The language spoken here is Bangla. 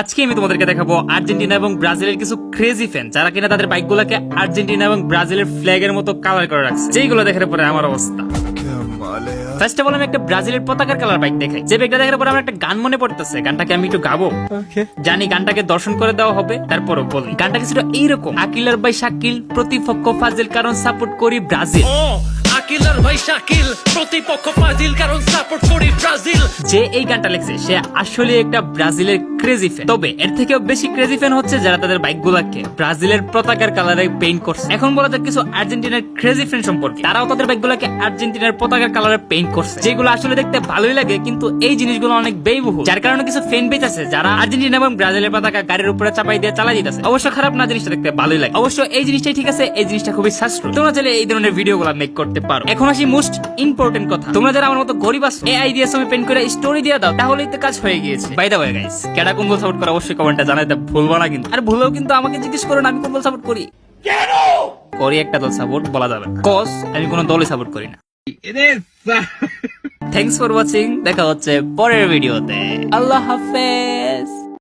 আজকে আমি তোমাদেরকে দেখাবো আর্জেন্টিনা এবং ব্রাজিলের কিছু ক্রেজি ফ্যান যারা কিনা তাদের বাইকগুলোকে আর্জেন্টিনা এবং ব্রাজিলের ফ্ল্যাগের মতো কালার করে রাখছে, যেগুলো দেখার পরে আমার অবস্থা। ফার্স্ট অফ অল আমি একটা ব্রাজিলের পতাকার কালার বাইক দেখাই, যে বাইকটা দেখার পরে আমার একটা গান মনে পড়তেছে, গানটাকে আমি একটু গাবো। জানি গানটাকে দর্শন করে দেওয়া হবে, তারপরও বলি গানটা কিছুটা এইরকম। আকিলার ভাই শাকিল প্রতিপক্ষ ফাজিল কারণ সাপোর্ট করি ব্রাজিল। আকিলার ভাই শাকিল প্রতিপক্ষ ফাজিল কারণ সাপোর্ট করি ব্রাজিল। যে এই গানটা লিখছে সে আসলে একটা ব্রাজিলের ক্রেজি ফ্যান, তবে এর থেকেও বেশি ক্রেজি ফ্যান হচ্ছে যারা তাদের বাইকগুলোকে ব্রাজিলের পতাকার কালারে পেইন্ট করছে। এখন বলা যাক কিছু আর্জেন্টিনার ক্রেজি ফ্যান সম্পর্কে। তারাও তাদের বাইকগুলোকে আর্জেন্টিনার পতাকার কালারে পেইন্ট করছে, যেগুলো আসলে দেখতে ভালোই লাগে, কিন্তু এই জিনিসগুলো অনেক ব্যয়বহুল, যার কারণে কিছু ফ্যান পেজ আছে যারা আর্জেন্টিনা এবং ব্রাজিলের পতাকা গাড়ির উপরে চাপাই দিয়ে চালাই দিতেছে। অবশ্য খারাপ না, জিনিসটা দেখতে ভালোই লাগে। অবশ্য এই জিনিসটাই ঠিক আছে, এই জিনিসটা খুবই সাশ্রয়। তোমরা চাইলে এই ধরনের ভিডিওগুলো মেক করতে পারো। এখন আসি মোস্ট ইম্পর্টেন্ট কথা, তোমরা যারা আমার মতো গরিব আছো, এই আইডিয়া সময় পেন করে স্টোরি দিয়ে দাও, তাহলেই তো কাজ হয়ে গিয়েছে। বাই দ্য ওয়ে গাইস, কেডা কোন বল সাপোর্ট করে অবশ্যই কমেন্টে জানাতে ভুলবো না কিন্তু। আর ভুলেও কিন্তু আমাকে জিজ্ঞেস করো না আমি কোন বল সাপোর্ট করি। করি একটা দল সাপোর্ট বলা যাবে, কজ আমি কোনো দলই সাপোর্ট করি না। থ্যাংকস ফর ওয়াচিং, দেখা হচ্ছে পরের ভিডিওতে। আল্লাহ হাফেজ।